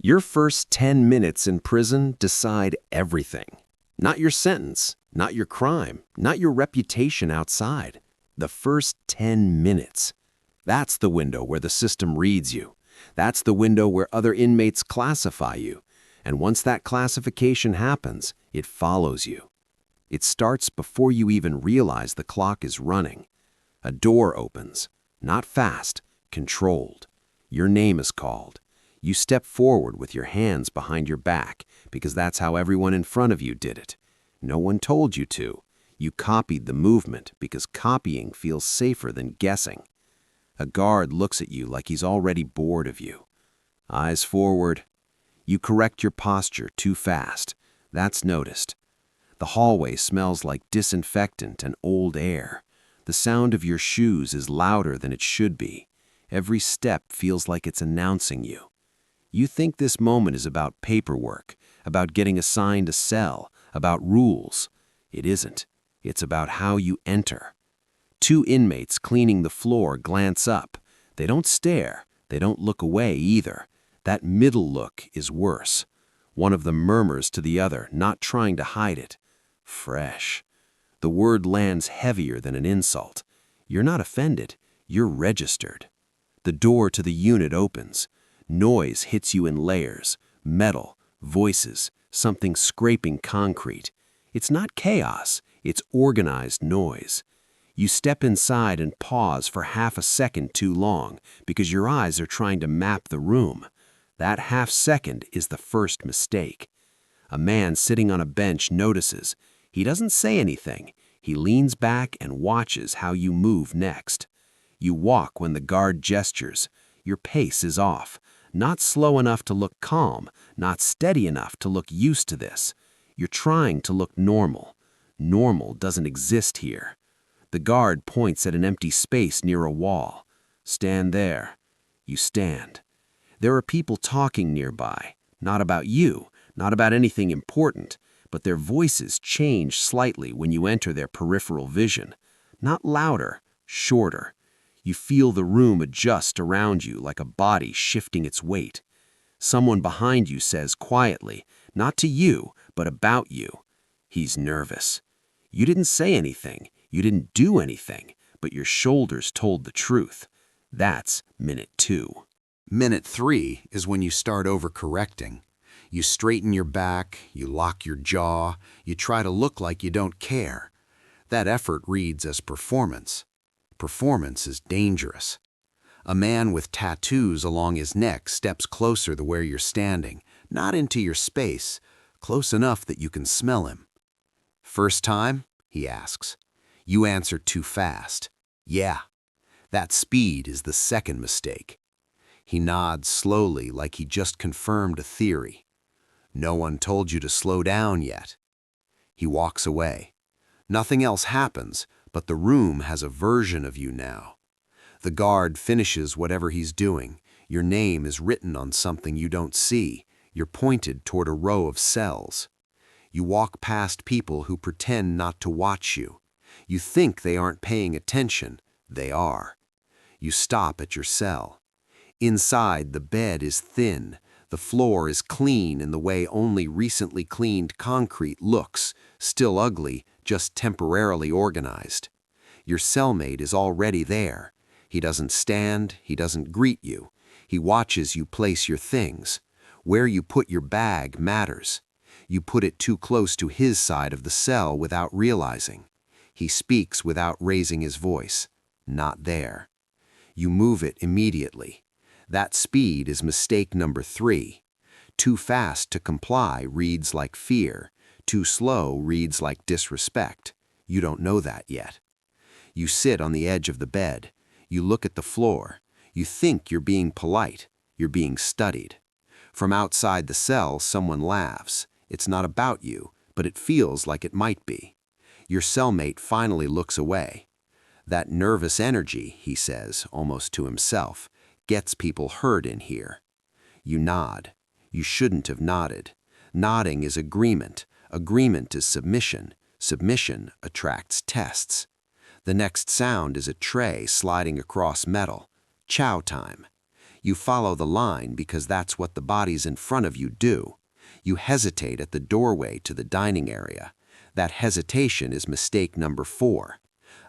Your first 10 minutes in prison decide everything. Not your sentence, not your crime, not your reputation outside. The first 10 minutes. That's the window where the system reads you. That's the window where other inmates classify you. And once that classification happens, it follows you. It starts before you even realize the clock is running. A door opens, not fast, controlled. Your name is called. You step forward with your hands behind your back because that's how everyone in front of you did it. No one told you to. You copied the movement because copying feels safer than guessing. A guard looks at you like he's already bored of you. Eyes forward. You correct your posture too fast. That's noticed. The hallway smells like disinfectant and old air. The sound of your shoes is louder than it should be. Every step feels like it's announcing you. You think this moment is about paperwork, about getting assigned a cell, about rules. It isn't. It's about how you enter. Two inmates cleaning the floor glance up. They don't stare. They don't look away either. That middle look is worse. One of them murmurs to the other, not trying to hide it. Fresh. The word lands heavier than an insult. You're not offended. You're registered. The door to the unit opens. Noise hits you in layers. Metal, voices, something scraping concrete. It's not chaos. It's organized noise. You step inside and pause for half a second too long because your eyes are trying to map the room. That half second is the first mistake. A man sitting on a bench notices. He doesn't say anything. He leans back and watches how you move next. You walk when the guard gestures. Your pace is off. Not slow enough to look calm, not steady enough to look used to this. You're trying to look normal. Normal doesn't exist here. The guard points at an empty space near a wall. Stand there. You stand. There are people talking nearby, not about you, not about anything important, but their voices change slightly when you enter their peripheral vision. Not louder, shorter. You feel the room adjust around you like a body shifting its weight. Someone behind you says quietly, not to you, but about you. He's nervous. You didn't say anything, you didn't do anything, but your shoulders told the truth. That's minute 2. Minute 3 is when you start overcorrecting. You straighten your back, you lock your jaw, you try to look like you don't care. That effort reads as performance. Performance is dangerous. A man with tattoos along his neck steps closer to where you're standing, not into your space, close enough that you can smell him. First time? He asks. You answer too fast. Yeah. That speed is the second mistake. He nods slowly like he just confirmed a theory. No one told you to slow down yet. He walks away. Nothing else happens, but the room has a version of you now. The guard finishes whatever he's doing. Your name is written on something you don't see. You're pointed toward a row of cells. You walk past people who pretend not to watch you. You think they aren't paying attention. They are. You stop at your cell. Inside, the bed is thin. The floor is clean in the way only recently cleaned concrete looks, still ugly, just temporarily organized. Your cellmate is already there. He doesn't stand, he doesn't greet you. He watches you place your things. Where you put your bag matters. You put it too close to his side of the cell without realizing. He speaks without raising his voice. Not there. You move it immediately. That speed is mistake number 3. Too fast to comply reads like fear. Too slow reads like disrespect. You don't know that yet. You sit on the edge of the bed. You look at the floor. You think you're being polite. You're being studied. From outside the cell, someone laughs. It's not about you, but it feels like it might be. Your cellmate finally looks away. That nervous energy, he says, almost to himself, gets people hurt in here. You nod. You shouldn't have nodded. Nodding is agreement. Agreement is submission. Submission attracts tests. The next sound is a tray sliding across metal. Chow time. You follow the line because that's what the bodies in front of you do. You hesitate at the doorway to the dining area. That hesitation is mistake number 4.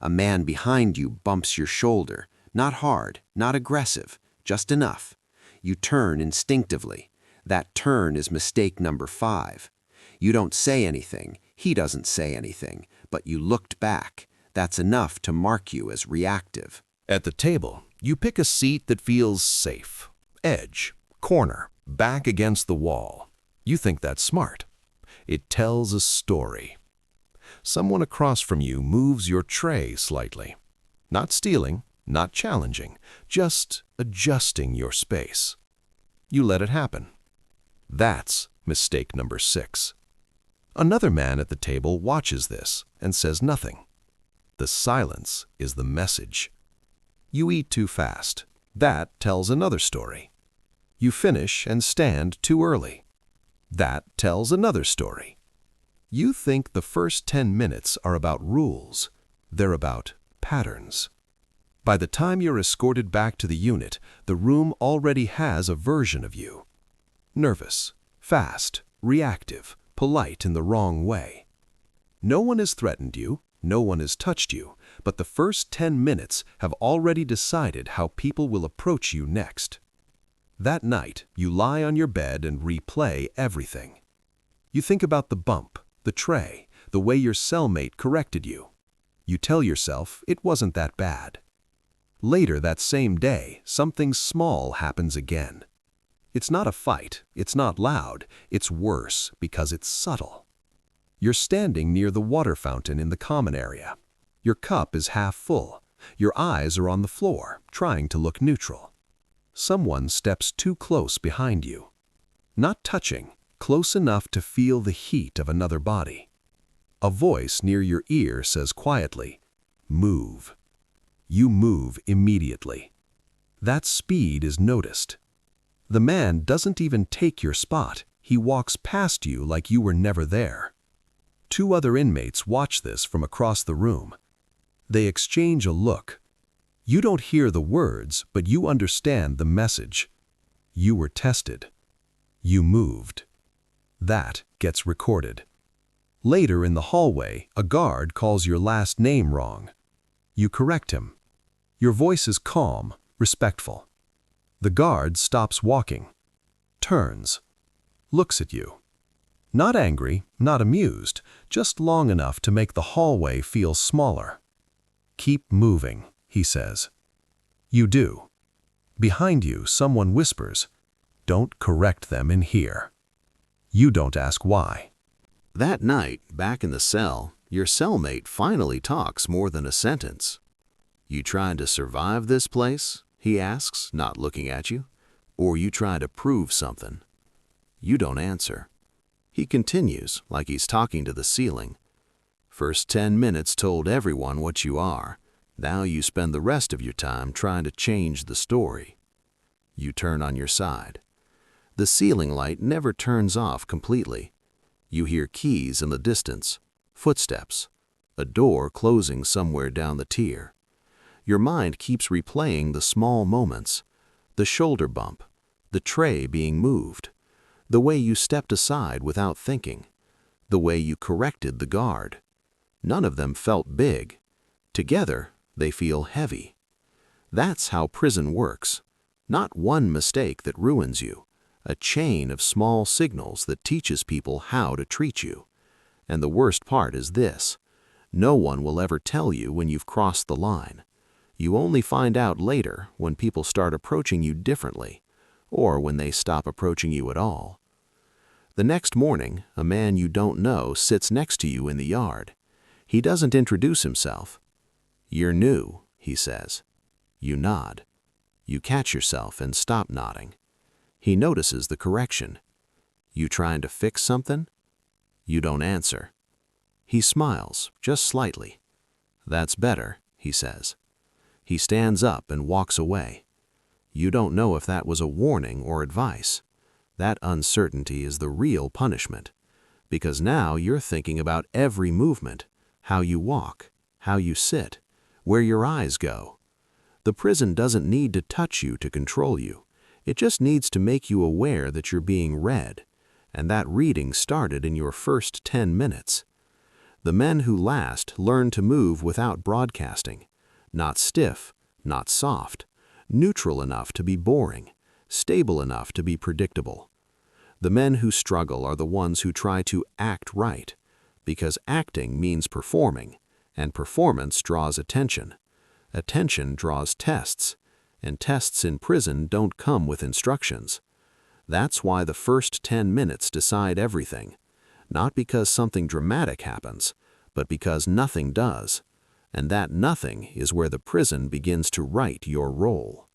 A man behind you bumps your shoulder, not hard, not aggressive, just enough. You turn instinctively. That turn is mistake number 5. You don't say anything, he doesn't say anything, but you looked back. That's enough to mark you as reactive. At the table, you pick a seat that feels safe. Edge, corner, back against the wall. You think that's smart. It tells a story. Someone across from you moves your tray slightly. Not stealing, not challenging, just adjusting your space. You let it happen. That's mistake number 6. Another man at the table watches this and says nothing. The silence is the message. You eat too fast. That tells another story. You finish and stand too early. That tells another story. You think the first 10 minutes are about rules. They're about patterns. By the time you're escorted back to the unit, the room already has a version of you. Nervous, fast, reactive, polite in the wrong way. No one has threatened you, no one has touched you, but the first 10 minutes have already decided how people will approach you next. That night, you lie on your bed and replay everything. You think about the bump, the tray, the way your cellmate corrected you. You tell yourself it wasn't that bad. Later that same day, something small happens again. It's not a fight, it's not loud, it's worse because it's subtle. You're standing near the water fountain in the common area. Your cup is half full. Your eyes are on the floor, trying to look neutral. Someone steps too close behind you. Not touching, close enough to feel the heat of another body. A voice near your ear says quietly, "Move." You move immediately. That speed is noticed. The man doesn't even take your spot. He walks past you like you were never there. 2 other inmates watch this from across the room. They exchange a look. You don't hear the words, but you understand the message. You were tested. You moved. That gets recorded. Later in the hallway, a guard calls your last name wrong. You correct him. Your voice is calm, respectful. The guard stops walking, turns, looks at you. Not angry, not amused, just long enough to make the hallway feel smaller. "Keep moving," he says. You do. Behind you, someone whispers, "Don't correct them in here." You don't ask why. That night, back in the cell, your cellmate finally talks more than a sentence. "You trying to survive this place?" he asks, not looking at you. "Or you trying to prove something?" You don't answer. He continues, like he's talking to the ceiling. "First 10 minutes told everyone what you are. Now you spend the rest of your time trying to change the story." You turn on your side. The ceiling light never turns off completely. You hear keys in the distance, footsteps, a door closing somewhere down the tier. Your mind keeps replaying the small moments, the shoulder bump, the tray being moved, the way you stepped aside without thinking, the way you corrected the guard. None of them felt big. Together, they feel heavy. That's how prison works. Not one mistake that ruins you, a chain of small signals that teaches people how to treat you. And the worst part is this: no one will ever tell you when you've crossed the line. You only find out later when people start approaching you differently, or when they stop approaching you at all. The next morning, a man you don't know sits next to you in the yard. He doesn't introduce himself. "You're new," he says. You nod. You catch yourself and stop nodding. He notices the correction. "You trying to fix something?" You don't answer. He smiles, just slightly. "That's better," he says. He stands up and walks away. You don't know if that was a warning or advice. That uncertainty is the real punishment, because now you're thinking about every movement, how you walk, how you sit, where your eyes go. The prison doesn't need to touch you to control you. It just needs to make you aware that you're being read, and that reading started in your first 10 minutes. The men who last learn to move without broadcasting, not stiff, not soft, neutral enough to be boring, stable enough to be predictable. The men who struggle are the ones who try to act right, because acting means performing, and performance draws attention. Attention draws tests, and tests in prison don't come with instructions. That's why the first 10 minutes decide everything, not because something dramatic happens, but because nothing does, and that nothing is where the prison begins to write your role.